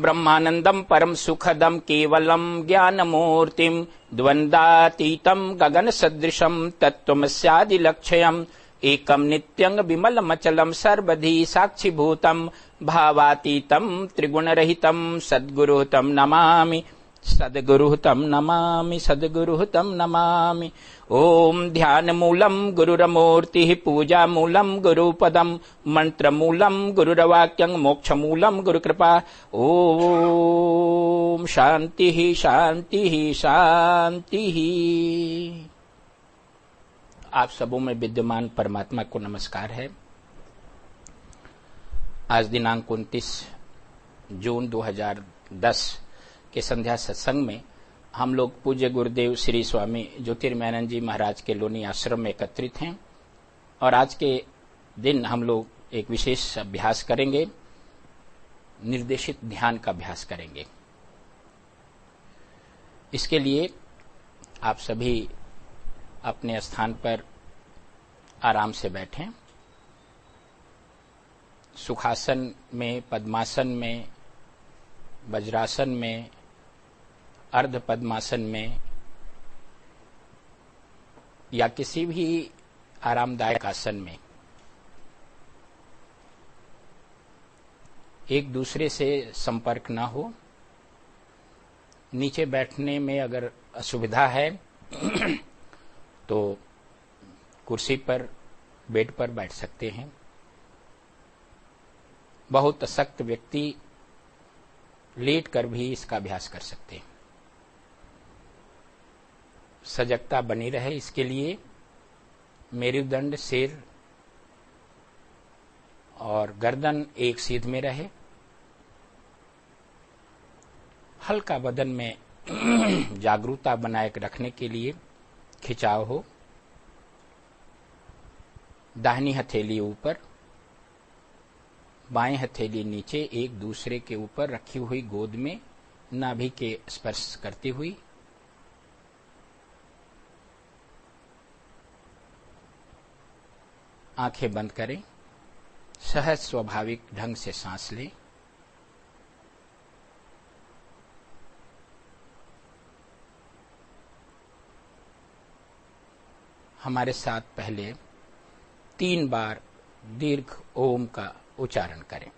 ब्रह्मानंदम परम सुखदम केवलम ज्ञानमूर्तिम द्वंद्वातीतम गगन सदृशम तत्त्वमस्यादिलक्ष्यम् एकम नित्यं विमलमचलम सर्वधी साक्षिभूतम भावातीतम त्रिगुणरहितम सद्गुरुतम नमामि सद्गुरुतम नमामि सद्गुरुतम नमामि। ओम ध्यानमूलम गुरुरमूर्तिः पूजामूलम गुरुपदम मंत्रमूलम गुरुरवाक्यं मोक्षमूलम गुरुकृपा। ओम शांति शांति शांति। आप सबों में विद्यमान परमात्मा को नमस्कार है। आज दिनांक 29 जून 2010 के संध्या सत्संग में हम लोग पूज्य गुरुदेव श्री स्वामी ज्योतिर्मयानंद जी महाराज के लोनी आश्रम में एकत्रित हैं और आज के दिन हम लोग एक विशेष अभ्यास करेंगे, निर्देशित ध्यान का अभ्यास करेंगे। इसके लिए आप सभी अपने स्थान पर आराम से बैठें। सुखासन में, पद्मासन में, वज्रासन में, अर्ध पद्मासन में या किसी भी आरामदायक आसन में एक दूसरे से संपर्क ना हो। नीचे बैठने में अगर असुविधा है तो कुर्सी पर, बेड पर बैठ सकते हैं। बहुत सख्त व्यक्ति लेट कर भी इसका अभ्यास कर सकते हैं। सजगता बनी रहे इसके लिए मेरुदंड, सिर और गर्दन एक सीध में रहे। हल्का बदन में जागरूकता बनाए रखने के लिए खिंचाव हो। दाहिनी हथेली ऊपर, बाएं हथेली नीचे, एक दूसरे के ऊपर रखी हुई गोद में नाभि के स्पर्श करती हुई। आंखें बंद करें। सहज स्वाभाविक ढंग से सांस लें। हमारे साथ पहले 3 बार दीर्घ ओम का उच्चारण करें।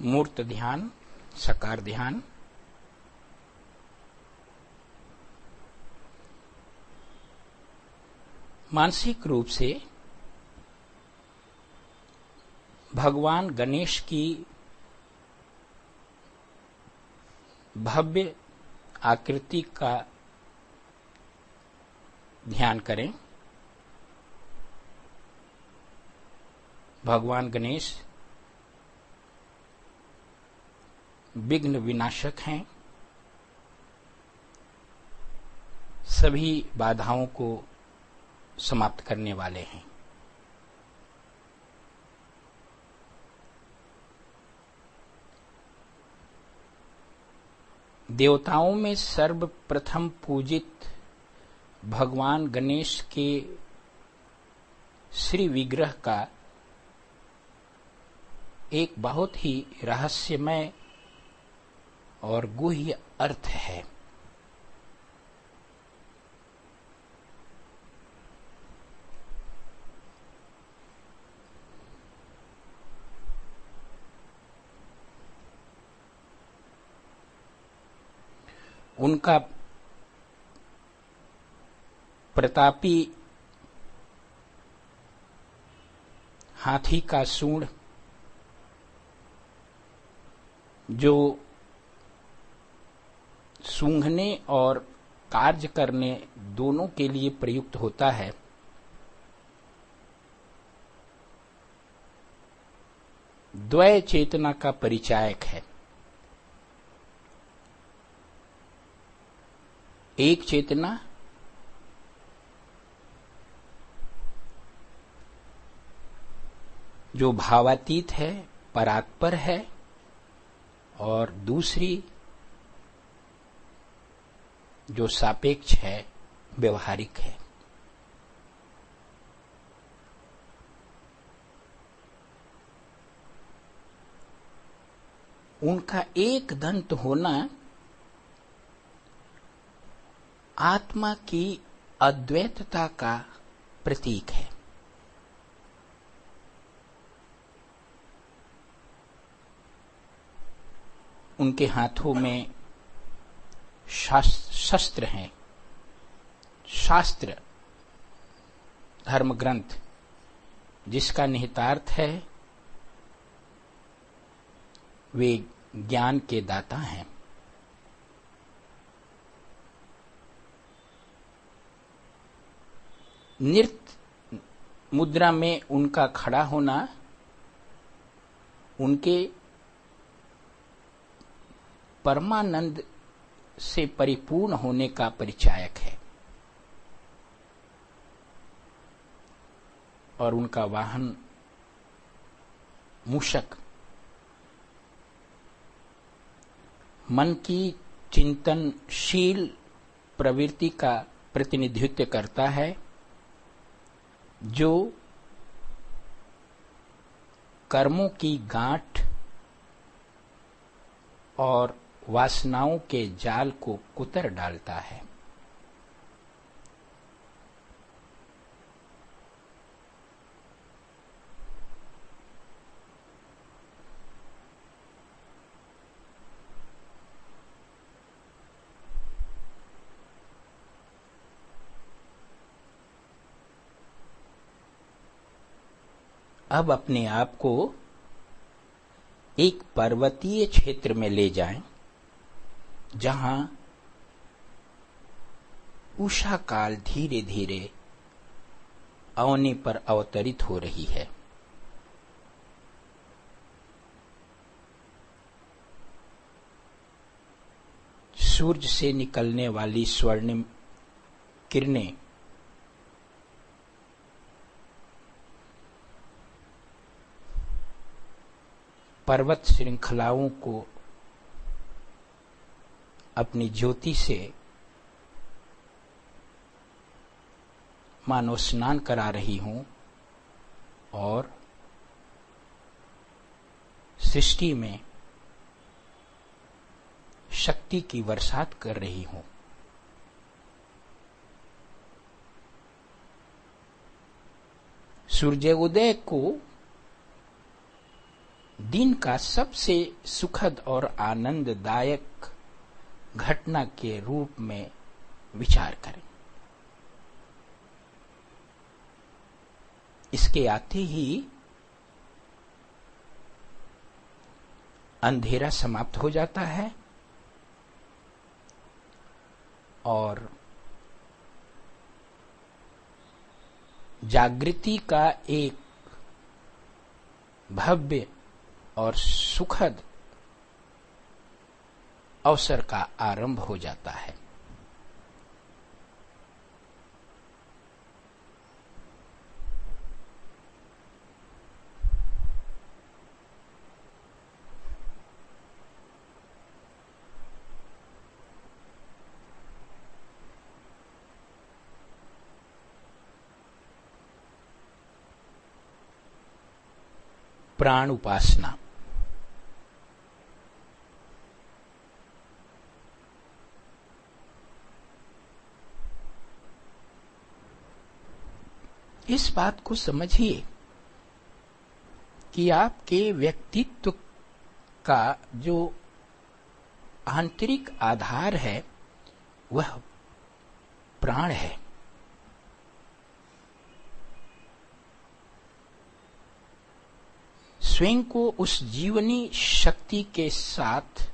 मूर्त ध्यान, साकार ध्यान। मानसिक रूप से भगवान गणेश की भव्य आकृति का ध्यान करें। भगवान गणेश विघ्न विनाशक हैं। सभी बाधाओं को समाप्त करने वाले हैं। देवताओं में सर्वप्रथम पूजित भगवान गणेश के श्री विग्रह का एक बहुत ही रहस्यमय और गुह्य अर्थ है। उनका प्रतापी हाथी का सूंड जो सूंघने और कार्य करने दोनों के लिए प्रयुक्त होता है, द्वय चेतना का परिचायक है। एक चेतना जो भावातीत है, परात्पर है, और दूसरी जो सापेक्ष है, व्यवहारिक है। उनका एक दंत होना आत्मा की अद्वैतता का प्रतीक है। उनके हाथों में शस्त्र हैं, शास्त्र, धर्म ग्रंथ, जिसका निहितार्थ है वे ज्ञान के दाता हैं। नृत्य मुद्रा में उनका खड़ा होना उनके परमानंद से परिपूर्ण होने का परिचायक है। और उनका वाहन मूषक मन की चिंतनशील प्रवृत्ति का प्रतिनिधित्व करता है, जो कर्मों की गांठ और वासनाओं के जाल को कुतर डालता है। अब अपने आप को एक पर्वतीय क्षेत्र में ले जाएं, जहां उषा काल धीरे धीरे अवनी पर अवतरित हो रही है। सूरज से निकलने वाली स्वर्णिम किरणें पर्वत श्रृंखलाओं को अपनी ज्योति से मानो स्नान करा रही हूं और सृष्टि में शक्ति की बरसात कर रही हूं। सूर्योदय को दिन का सबसे सुखद और आनंददायक घटना के रूप में विचार करें। इसके आते ही अंधेरा समाप्त हो जाता है और जागृति का एक भव्य और सुखद अवसर का आरंभ हो जाता है। प्राण उपासना। इस बात को समझिए कि आपके व्यक्तित्व का जो आंतरिक आधार है वह प्राण है। स्वयं को उस जीवनी शक्ति के साथ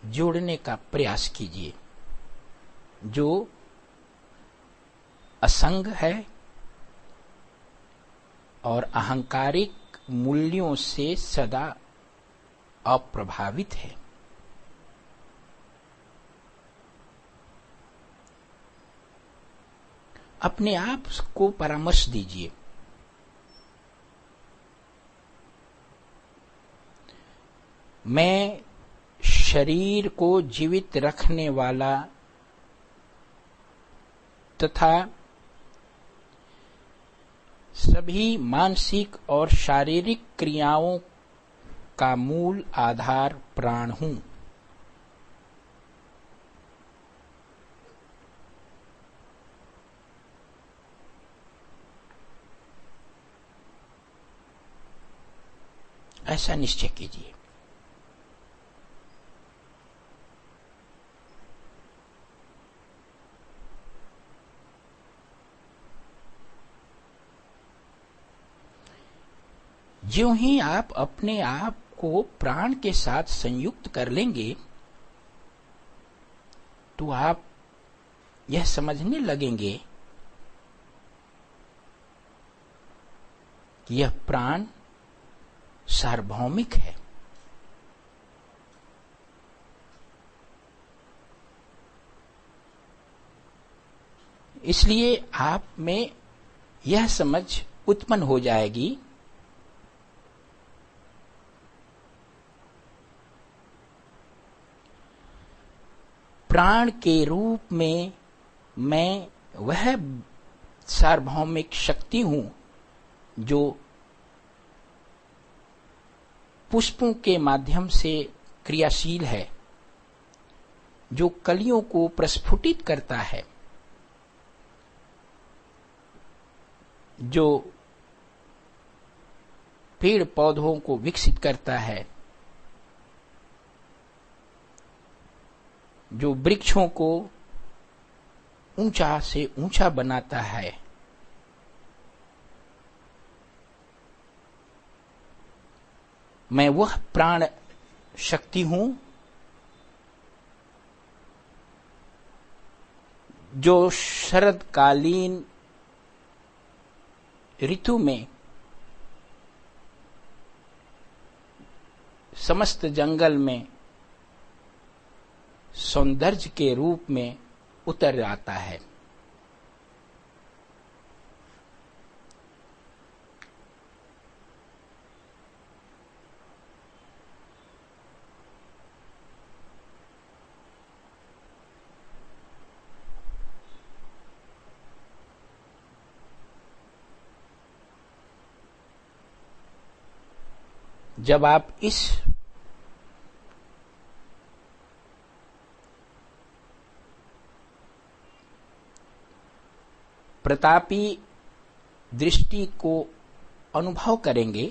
जोड़ने का प्रयास कीजिए जो असंग है और अहंकारिक मूल्यों से सदा अप्रभावित है। अपने आप को परामर्श दीजिए, मैं शरीर को जीवित रखने वाला तथा सभी मानसिक और शारीरिक क्रियाओं का मूल आधार प्राण हूं। ऐसा निश्चय कीजिए। ज्यों ही आप अपने आप को प्राण के साथ संयुक्त कर लेंगे तो आप यह समझने लगेंगे कि यह प्राण सार्वभौमिक है। इसलिए आप में यह समझ उत्पन्न हो जाएगी प्राण के रूप में मैं वह सार्वभौमिक शक्ति हूं जो पुष्पों के माध्यम से क्रियाशील है, जो कलियों को प्रस्फुटित करता है, जो पेड़ पौधों को विकसित करता है, जो वृक्षों को ऊंचा से ऊंचा बनाता है। मैं वह प्राण शक्ति हूं जो शरदकालीन ऋतु में समस्त जंगल में सौंदर्य के रूप में उतर आता है। जब आप इस प्रतापी दृष्टि को अनुभव करेंगे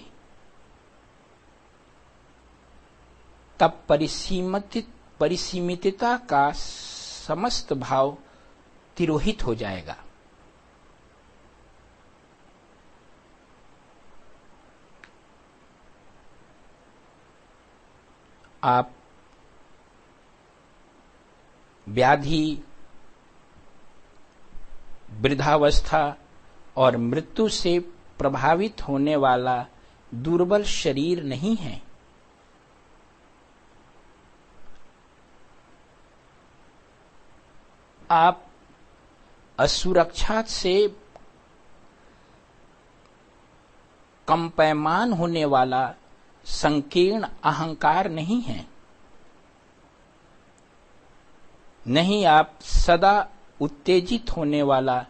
तब परिसीमितता का समस्त भाव तिरोहित हो जाएगा। आप व्याधि, वृद्धावस्था और मृत्यु से प्रभावित होने वाला दुर्बल शरीर नहीं है। आप असुरक्षा से कंपैमान होने वाला संकीर्ण अहंकार नहीं है। नहीं आप सदा उत्तेजित होने वाला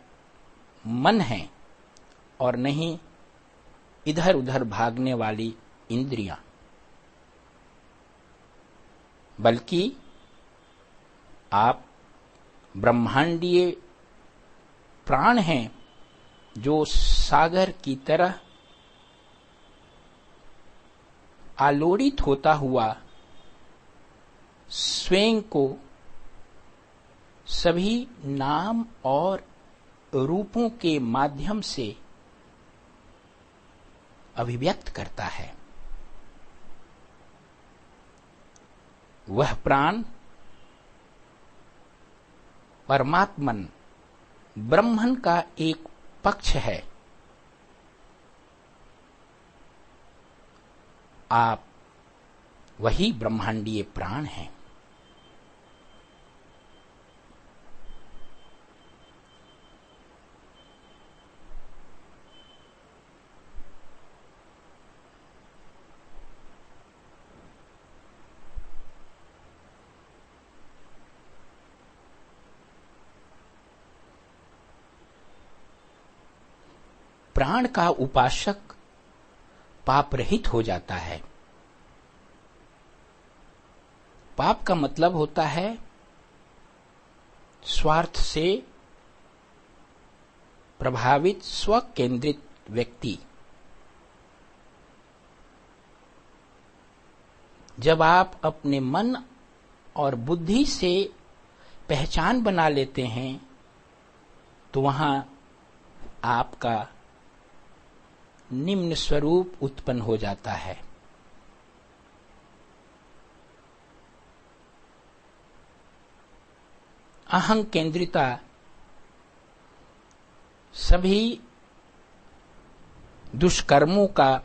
मन है और नहीं इधर उधर भागने वाली इंद्रियां, बल्कि आप ब्रह्मांडीय प्राण हैं जो सागर की तरह आलोड़ित होता हुआ स्वयं को सभी नाम और रूपों के माध्यम से अभिव्यक्त करता है। वह प्राण परमात्मन ब्रह्मन का एक पक्ष है। आप वही ब्रह्मांडीय प्राण हैं। प्राण का उपासक पाप रहित हो जाता है। पाप का मतलब होता है स्वार्थ से प्रभावित स्व केंद्रित व्यक्ति। जब आप अपने मन और बुद्धि से पहचान बना लेते हैं तो वहां आपका निम्न स्वरूप उत्पन्न हो जाता है। अहं केंद्रिता सभी दुष्कर्मों का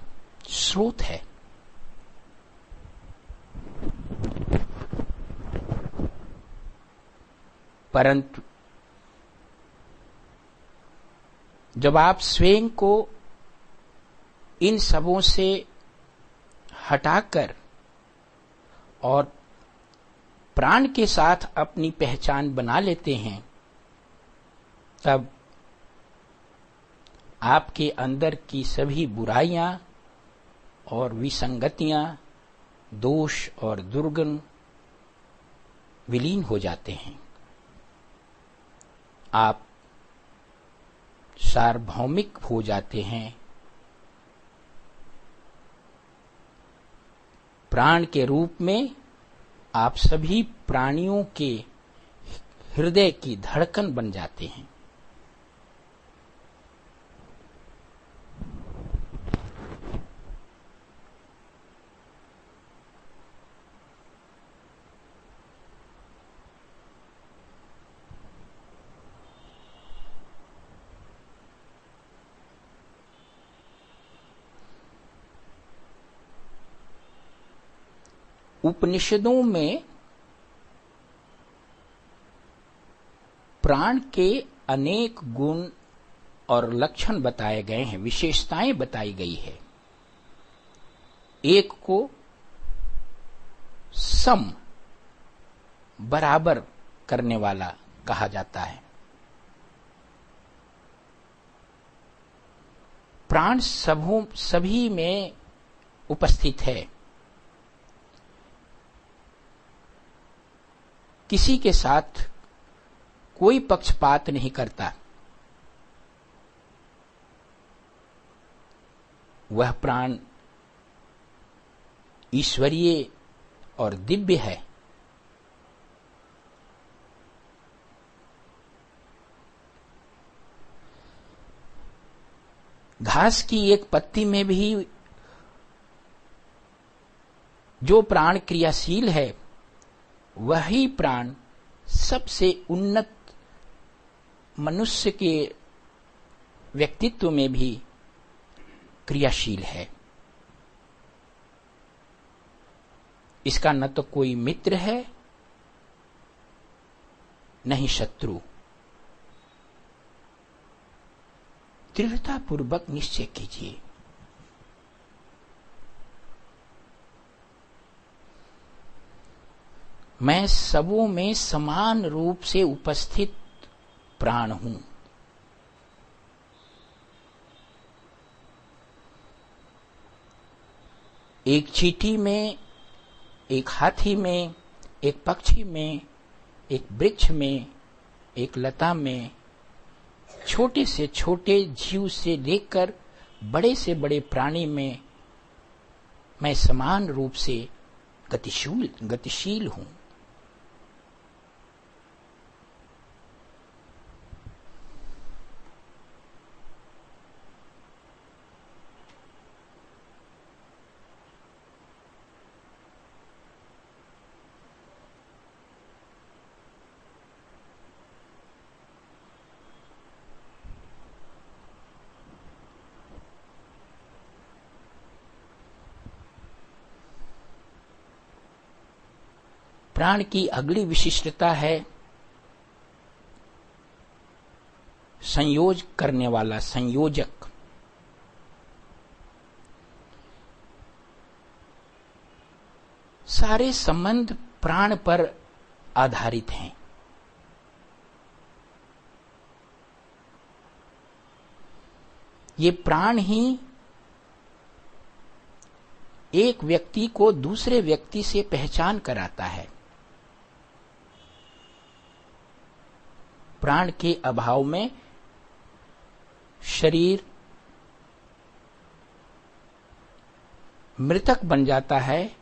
स्रोत है। परंतु जब आप स्वयं को इन सबों से हटाकर और प्राण के साथ अपनी पहचान बना लेते हैं, तब आपके अंदर की सभी बुराइयां और विसंगतियां, दोष और दुर्गुण विलीन हो जाते हैं। आप सार्वभौमिक हो जाते हैं। प्राण के रूप में आप सभी प्राणियों के हृदय की धड़कन बन जाते हैं। उपनिषदों में प्राण के अनेक गुण और लक्षण बताए गए हैं, विशेषताएं बताई गई है। एक को सम, बराबर करने वाला कहा जाता है। प्राण सभी में उपस्थित है। किसी के साथ कोई पक्षपात नहीं करता। वह प्राण ईश्वरीय और दिव्य है। घास की एक पत्ती में भी जो प्राण क्रियाशील है, वही प्राण सबसे उन्नत मनुष्य के व्यक्तित्व में भी क्रियाशील है। इसका न तो कोई मित्र है, न ही शत्रु। दृढ़तापूर्वक निश्चय कीजिए, मैं सबों में समान रूप से उपस्थित प्राण हूं। एक चींटी में, एक हाथी में, एक पक्षी में, एक वृक्ष में, एक लता में, छोटे से छोटे जीव से लेकर बड़े से बड़े प्राणी में मैं समान रूप से गतिशील हूं। प्राण की अगली विशिष्टता है संयोज करने वाला, संयोजक। सारे संबंध प्राण पर आधारित हैं। ये प्राण ही एक व्यक्ति को दूसरे व्यक्ति से पहचान कराता है। प्राण के अभाव में शरीर मृतक बन जाता है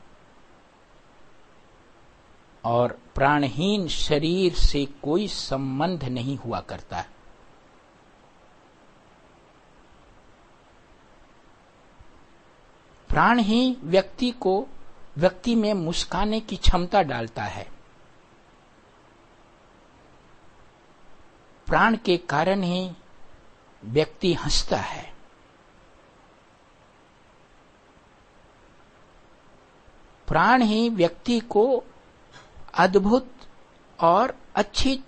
और प्राणहीन शरीर से कोई संबंध नहीं हुआ करता। प्राण ही व्यक्ति में मुस्काने की क्षमता डालता है। प्राण के कारण ही व्यक्ति हंसता है। प्राण ही व्यक्ति को अद्भुत और अच्छी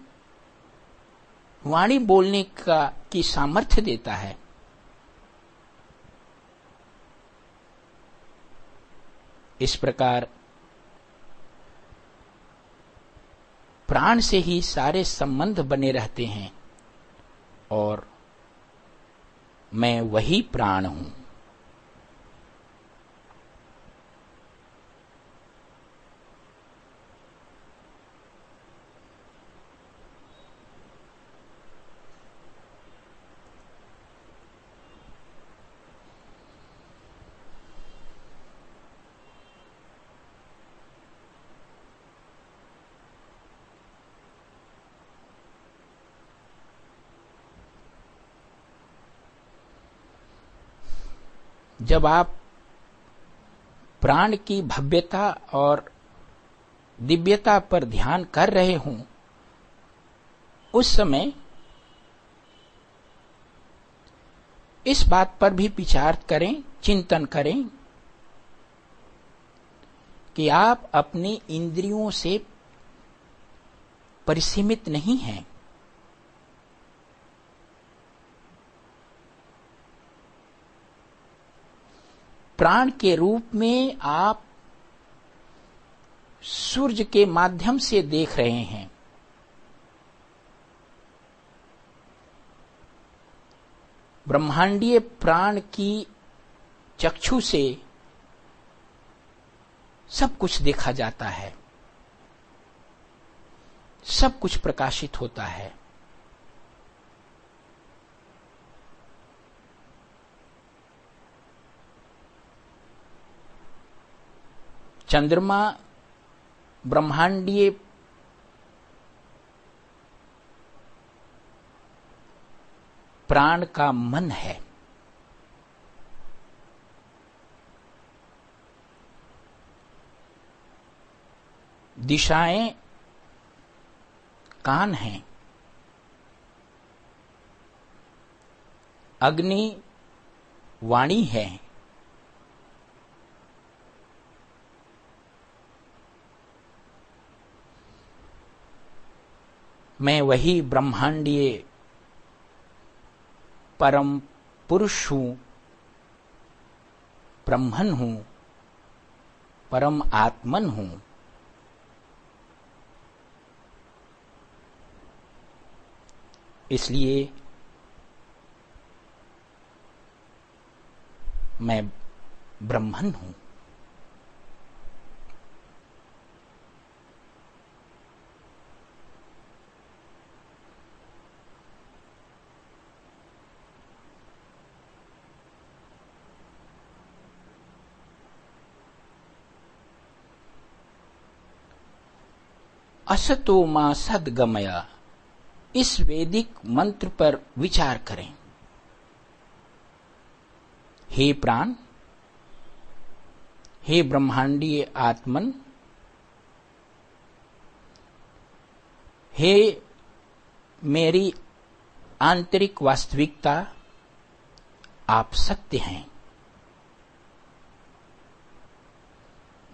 वाणी बोलने की सामर्थ्य देता है। इस प्रकार प्राण से ही सारे संबंध बने रहते हैं और मैं वही प्राण हूं। जब आप प्राण की भव्यता और दिव्यता पर ध्यान कर रहे हों, उस समय इस बात पर भी विचार करें, चिंतन करें कि आप अपनी इंद्रियों से परिसीमित नहीं हैं। प्राण के रूप में आप सूर्य के माध्यम से देख रहे हैं। ब्रह्मांडीय प्राण की चक्षु से सब कुछ देखा जाता है, सब कुछ प्रकाशित होता है। चंद्रमा ब्रह्मांडीय प्राण का मन है। दिशाएं कान हैं। अग्नि वाणी है। मैं वही ब्रह्मांडीय परम पुरुष हूं, ब्रह्मन हूं, परम आत्मन हूं। इसलिए मैं ब्रह्मन हूं। असतो मा सद्गमया, इस वैदिक मंत्र पर विचार करें। हे प्राण, हे ब्रह्मांडीय आत्मन, हे मेरी आंतरिक वास्तविकता, आप सत्य हैं।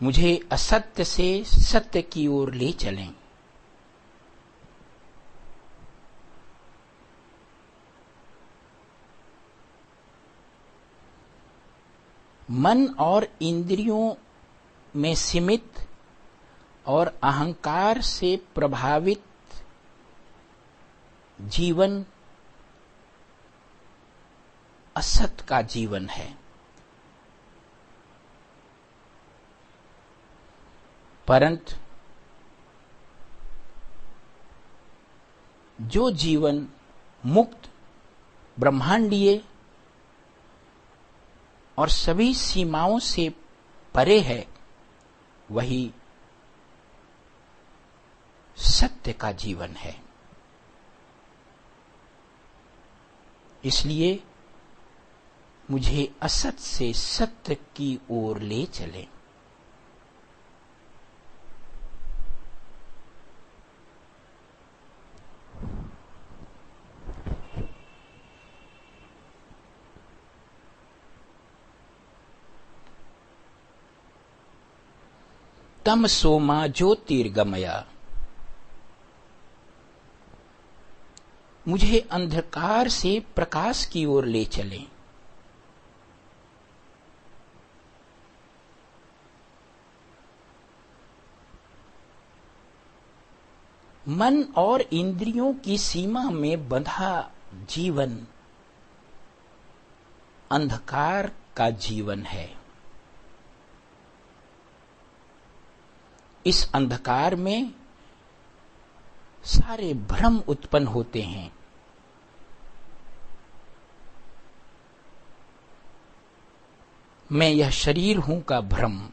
मुझे असत्य से सत्य की ओर ले चलें। मन और इंद्रियों में सीमित और अहंकार से प्रभावित जीवन असत का जीवन है। परंतु जो जीवन मुक्त, ब्रह्मांडीय और सभी सीमाओं से परे है, वही सत्य का जीवन है। इसलिए मुझे असत से सत्य की ओर ले चले। तमसो मा ज्योतिर्गमया, मुझे अंधकार से प्रकाश की ओर ले चलें। मन और इंद्रियों की सीमा में बंधा जीवन अंधकार का जीवन है। इस अंधकार में सारे भ्रम उत्पन्न होते हैं। मैं यह शरीर हूं का भ्रम,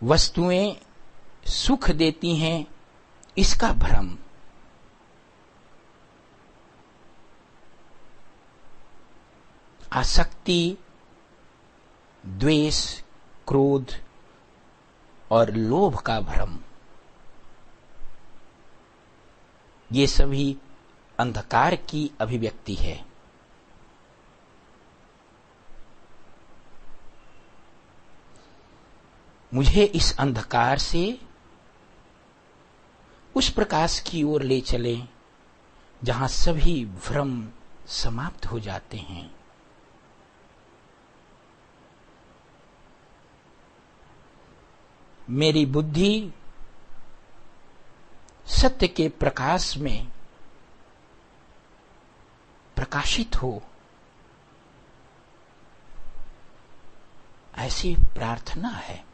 वस्तुएं सुख देती हैं इसका भ्रम, आसक्ति, द्वेष, क्रोध और लोभ का भ्रम, ये सभी अंधकार की अभिव्यक्ति है। मुझे इस अंधकार से उस प्रकाश की ओर ले चले जहां सभी भ्रम समाप्त हो जाते हैं। मेरी बुद्धि सत्य के प्रकाश में प्रकाशित हो, ऐसी प्रार्थना है।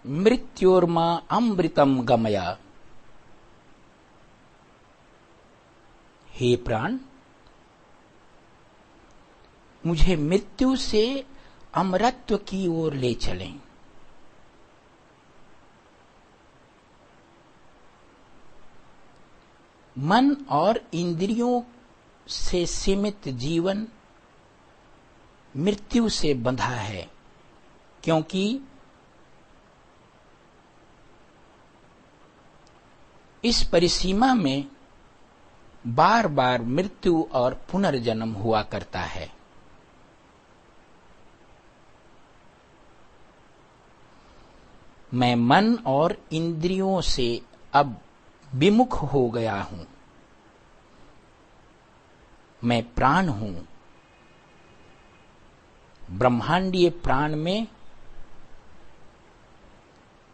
मृत्योर्मा अमृतम गमया, हे प्राण, मुझे मृत्यु से अमरत्व की ओर ले चलें। मन और इंद्रियों से सीमित जीवन मृत्यु से बंधा है, क्योंकि इस परिसीमा में बार बार मृत्यु और पुनर्जन्म हुआ करता है। मैं मन और इंद्रियों से अब विमुख हो गया हूं। मैं प्राण हूं। ब्रह्मांडीय प्राण में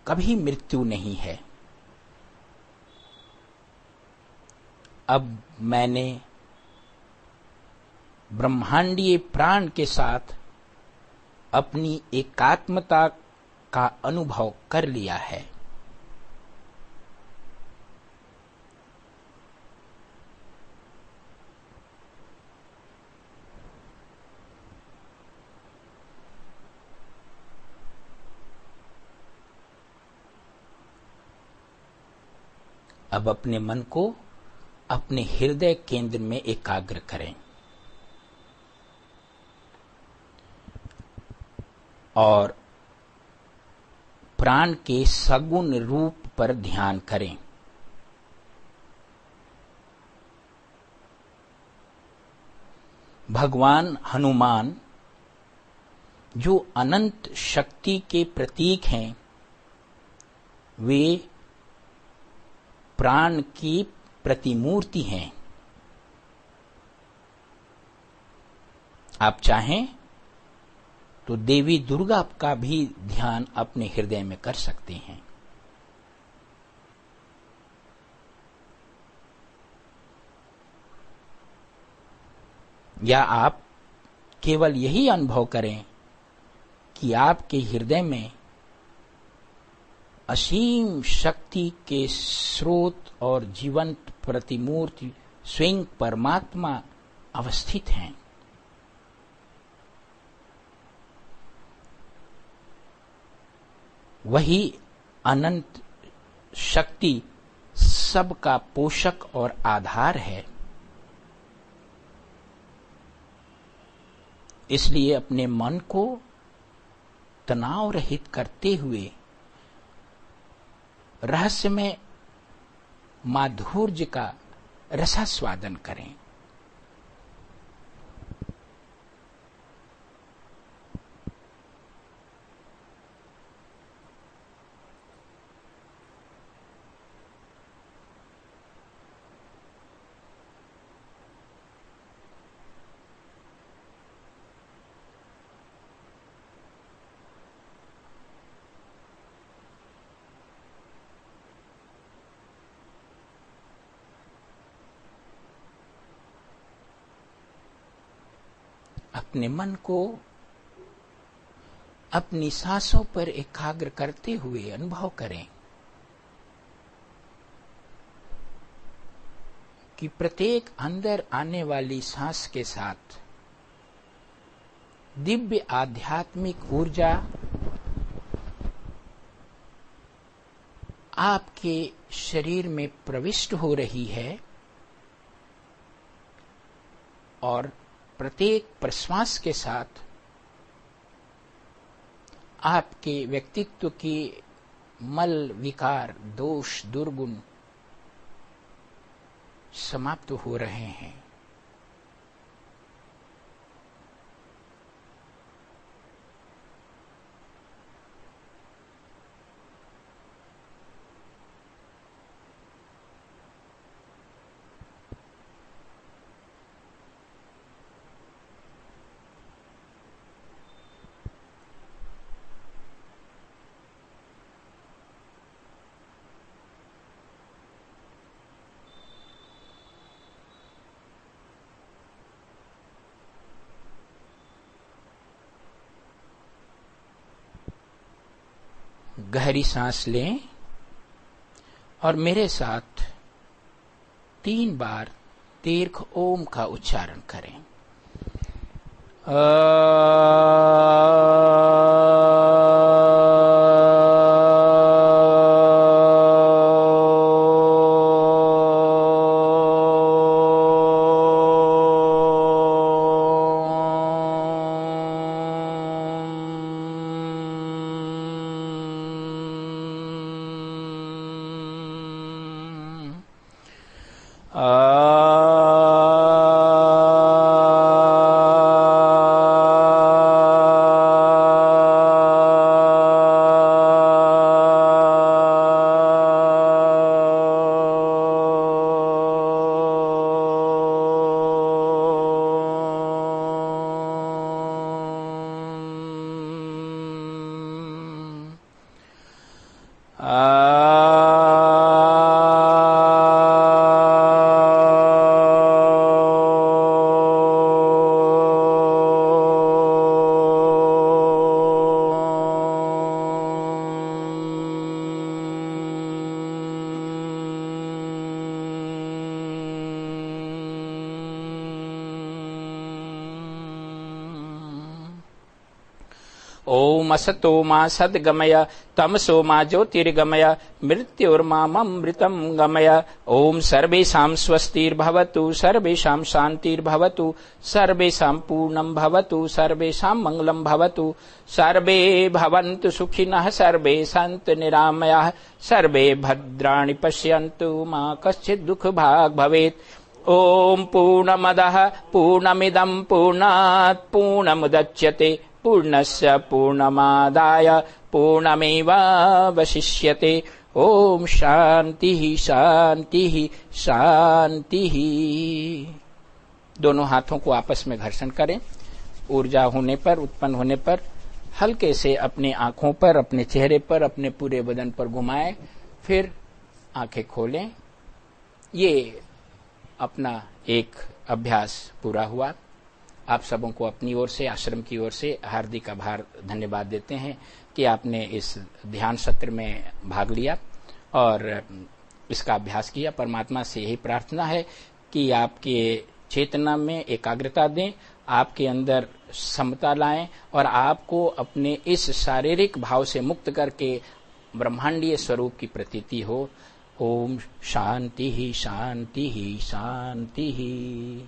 कभी मृत्यु नहीं है। अब मैंने ब्रह्मांडीय प्राण के साथ अपनी एकात्मता का अनुभव कर लिया है। अब अपने मन को अपने हृदय केंद्र में एकाग्र करें और प्राण के सगुण रूप पर ध्यान करें। भगवान हनुमान जो अनंत शक्ति के प्रतीक हैं, वे प्राण की प्रतिमूर्ति हैं। आप चाहें तो देवी दुर्गा का भी ध्यान अपने हृदय में कर सकते हैं। या आप केवल यही अनुभव करें कि आपके हृदय में असीम शक्ति के स्रोत और जीवंत प्रतिमूर्ति स्वयं परमात्मा अवस्थित हैं। वही अनंत शक्ति सबका पोषक और आधार है। इसलिए अपने मन को तनाव रहित करते हुए रहस्यमय माधुर्य का रसास्वादन करें। अपने मन को अपनी सांसों पर एकाग्र करते हुए अनुभव करें कि प्रत्येक अंदर आने वाली सांस के साथ दिव्य आध्यात्मिक ऊर्जा आपके शरीर में प्रविष्ट हो रही है और प्रत्येक प्रश्वास के साथ आपके व्यक्तित्व के मल विकार दोष दुर्गुण समाप्त हो रहे हैं। गहरी सांस लें और मेरे साथ 3 बार दीर्घ ओम का उच्चारण करें। ओम असतो मा सद्गमय तमसो मा ज्योतिर्गमय मृत्युर्मामृतं गमय। ओम सर्वेषां स्वस्तिर्भवतु सर्वेषां शान्तिर्भवतु सर्वेषां पूर्णं भवतु सर्वेषां मंगलं भवतु। सर्वे भवन्तु सुखिनः सर्वे सन्तु निरामयाः सर्वे भद्राणि पश्यन्तु मा कश्चित् दुःखभाग् भवेत्। ओम पूर्णमदः पूर्णमिदं पूर्णात् पूर्णमुदच्यते पूर्णस्य पूर्णमादाय पूर्णमेवावशिष्यते। ओम शांति शांति शांति। दोनों हाथों को आपस में घर्षण करें। ऊर्जा होने पर, उत्पन्न होने पर हल्के से अपनी आंखों पर, अपने चेहरे पर, अपने पूरे बदन पर घुमाएं, फिर आंखें खोलें। ये अपना एक अभ्यास पूरा हुआ। आप सबों को अपनी ओर से, आश्रम की ओर से हार्दिक आभार धन्यवाद देते हैं कि आपने इस ध्यान सत्र में भाग लिया और इसका अभ्यास किया। परमात्मा से यही प्रार्थना है कि आपके चेतना में एकाग्रता दें, आपके अंदर समता लाएं और आपको अपने इस शारीरिक भाव से मुक्त करके ब्रह्मांडीय स्वरूप की प्रतीति हो। ओम शांति ही शांति ही शांति ही।